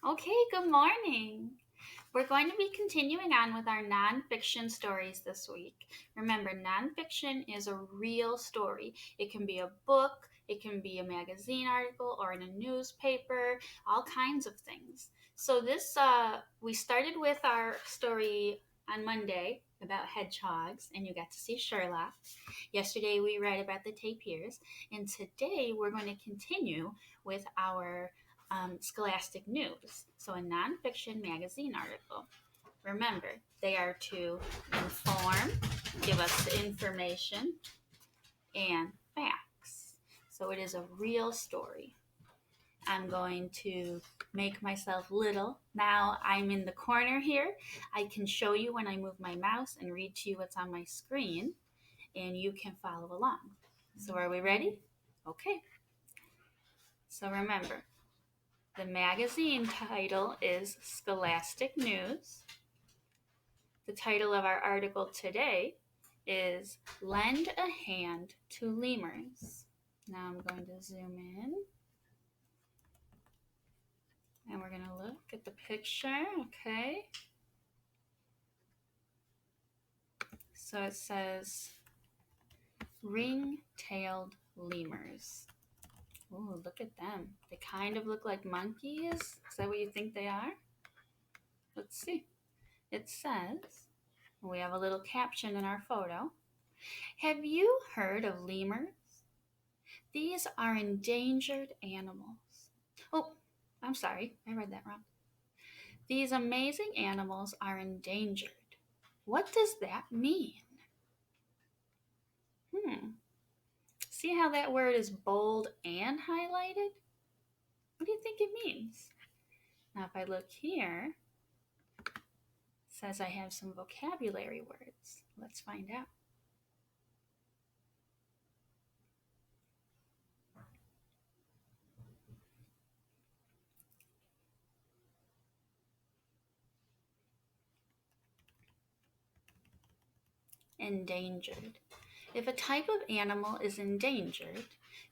Okay, good morning. We're going to be continuing on with our nonfiction stories this week. Remember, nonfiction is a real story. It can be a book, it can be a magazine article, or in a newspaper, all kinds of things. So we started with our story on Monday about hedgehogs, and you got to see Sherlock. Yesterday we read about the tapirs, and today we're going to continue with our Scholastic News, so a nonfiction magazine article. Remember, they are to inform, give us information, and facts. So it is a real story. I'm going to make myself little. Now I'm in the corner here. I can show you when I move my mouse and read to you what's on my screen, and you can follow along. So are we ready? Okay. So remember, the magazine title is Scholastic News. The title of our article today is Lend a Hand to Lemurs. Now I'm going to zoom in. And we're going to look at the picture, okay? So it says ring-tailed lemurs. Ooh, look at them. They kind of look like monkeys. Is that what you think they are? Let's see. It says, we have a little caption in our photo. Have you heard of lemurs? These are endangered animals. Oh, I'm sorry, I read that wrong. These amazing animals are endangered. What does that mean? See how that word is bold and highlighted? What do you think it means? Now, if I look here, it says I have some vocabulary words. Let's find out. Endangered. If a type of animal is endangered,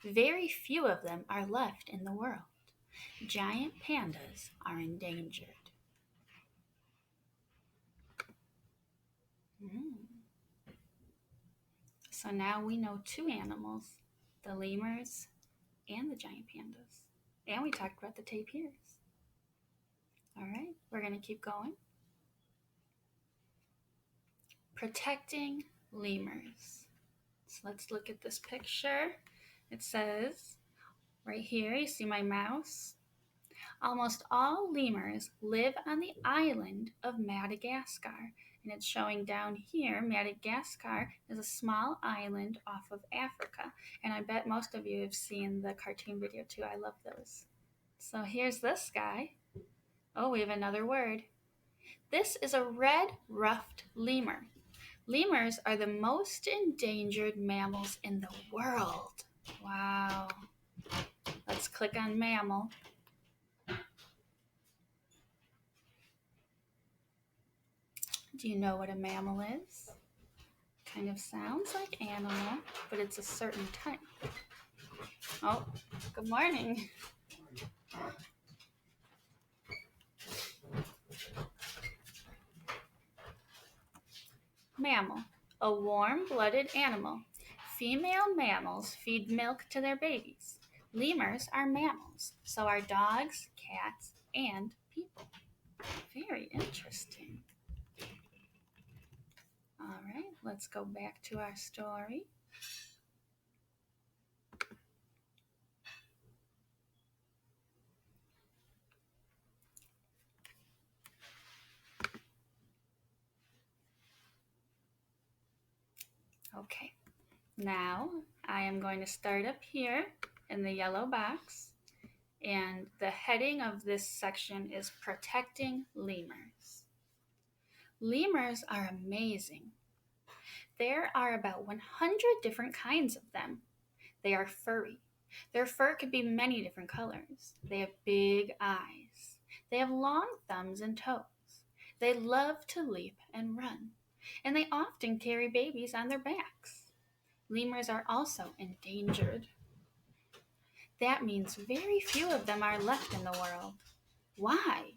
very few of them are left in the world. Giant pandas are endangered. So now we know two animals, the lemurs and the giant pandas. And we talked about the tapirs. All right, we're going to keep going. Protecting lemurs. So let's look at this picture. It says, right here, you see my mouse? Almost all lemurs live on the island of Madagascar. And it's showing down here, Madagascar is a small island off of Africa. And I bet most of you have seen the cartoon video too. I love those. So here's this guy. Oh, we have another word. This is a red-ruffed lemur. Lemurs are the most endangered mammals in the world. Wow. Let's click on mammal. Do you know what a mammal is? Kind of sounds like animal, but it's a certain type. Oh, good morning. Mammal, a warm-blooded animal. Female mammals feed milk to their babies. Lemurs are mammals, so are dogs, cats, and people. Very interesting. All right, let's go back to our story. Okay, now I am going to start up here in the yellow box, and the heading of this section is Protecting Lemurs. Lemurs are amazing. There are about 100 different kinds of them. They are furry. Their fur could be many different colors. They have big eyes. They have long thumbs and toes. They love to leap and run, and they often carry babies on their backs. Lemurs are also endangered. That means very few of them are left in the world. Why?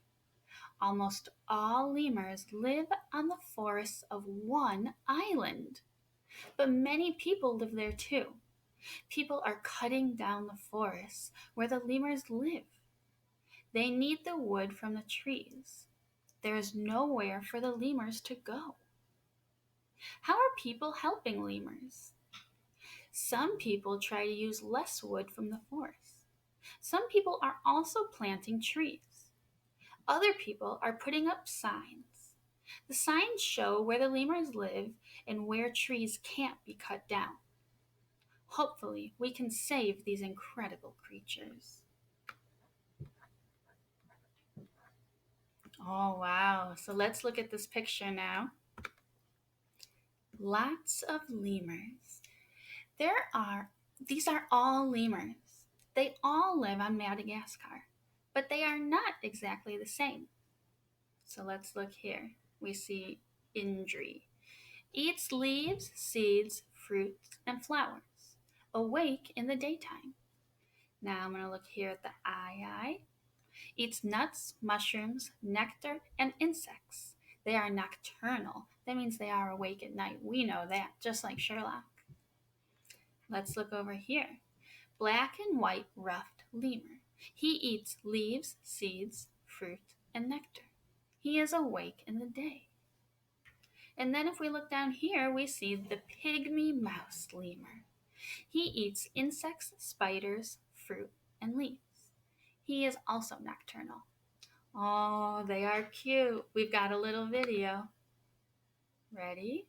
Almost all lemurs live on the forests of one island, but many people live there too. People are cutting down the forests where the lemurs live. They need the wood from the trees. There is nowhere for the lemurs to go. How are people helping lemurs? Some people try to use less wood from the forest. Some people are also planting trees. Other people are putting up signs. The signs show where the lemurs live and where trees can't be cut down. Hopefully, we can save these incredible creatures. Oh, wow. So let's look at this picture now. Lots of lemurs. These are all lemurs. They all live on Madagascar, but they are not exactly the same. So let's look here. We see Indri. Eats leaves, seeds, fruits, and flowers. Awake in the daytime. Now I'm going to look here at the eye. Eats nuts, mushrooms, nectar, and insects. They are nocturnal. That means they are awake at night. We know that, just like Sherlock. Let's look over here. Black and white ruffed lemur. He eats leaves, seeds, fruit, and nectar. He is awake in the day. And then if we look down here, we see the pygmy mouse lemur. He eats insects, spiders, fruit, and leaves. He is also nocturnal. Oh, they are cute. We've got a little video. Ready?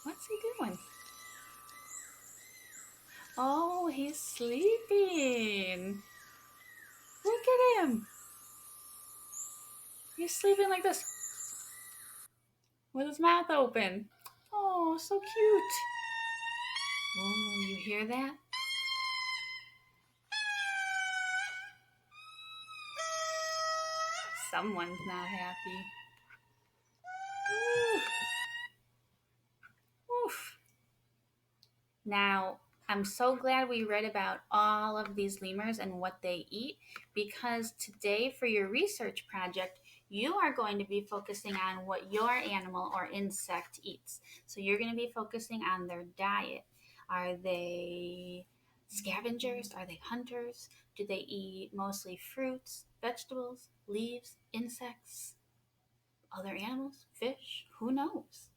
What's he doing? Oh, he's sleeping. Look at him. He's sleeping like this with his mouth open. Oh, so cute. Oh, you hear that? Someone's not happy. Ooh. Oof. Now, I'm so glad we read about all of these lemurs and what they eat, because today for your research project, you are going to be focusing on what your animal or insect eats. So you're going to be focusing on their diet. Are they scavengers? Are they hunters? Do they eat mostly fruits, vegetables, leaves, insects, other animals, fish? Who knows?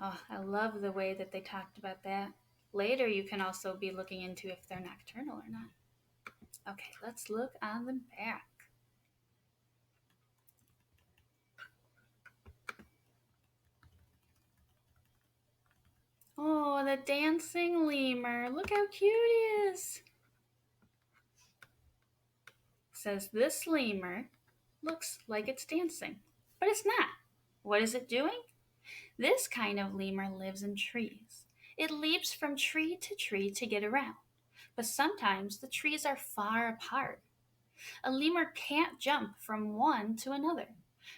Oh, I love the way that they talked about that. Later, you can also be looking into if they're nocturnal or not. Okay, let's look on the back. Oh, the dancing lemur. Look how cute he is. It says this lemur looks like it's dancing, but it's not. What is it doing? This kind of lemur lives in trees. It leaps from tree to get around, but sometimes the trees are far apart. A lemur can't jump from one to another,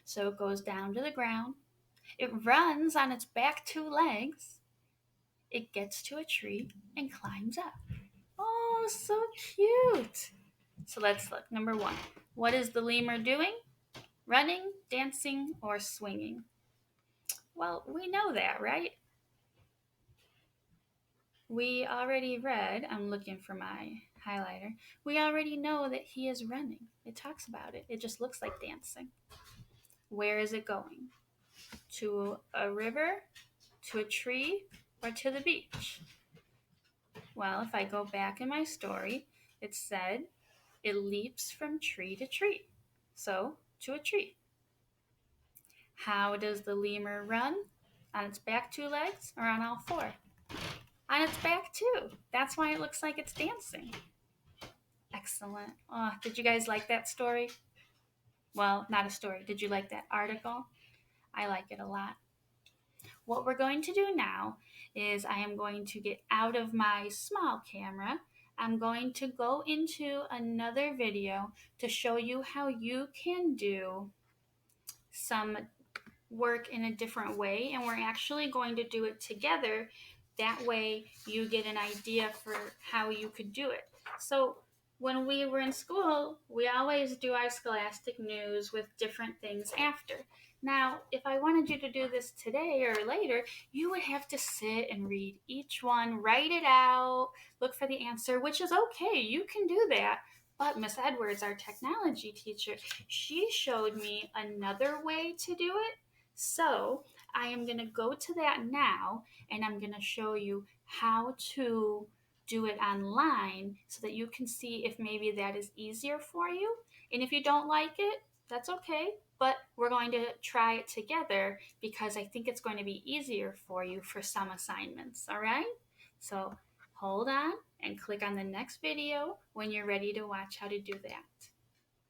so it goes down to the ground. It runs on its back two legs. It gets to a tree and climbs up. Oh, so cute. So let's look. Number one, what is the lemur doing? Running, dancing, or swinging? Well, we know that, right? We already read, I'm looking for my highlighter. We already know that he is running. It talks about it. It just looks like dancing. Where is it going? To a river, to a tree, or to the beach? Well, if I go back in my story, it said it leaps from tree to tree. So, to a tree. How does the lemur run? On its back two legs or on all four? On its back too. That's why it looks like it's dancing. Excellent. Oh, did you guys like that story? Well, not a story. Did you like that article? I like it a lot. What we're going to do now is I am going to get out of my small camera. I'm going to go into another video to show you how you can do some work in a different way, and we're actually going to do it together. That way you get an idea for how you could do it. So when we were in school, we always do our Scholastic news with different things after. Now, if I wanted you to do this today or later, you would have to sit and read each one, write it out, look for the answer, which is okay. You can do that. But Miss Edwards, our technology teacher, she showed me another way to do it. So I am going to go to that now, and I'm going to show you how to do it online so that you can see if maybe that is easier for you. And if you don't like it, that's okay. But we're going to try it together because I think it's going to be easier for you for some assignments. All right? So hold on and click on the next video when you're ready to watch how to do that.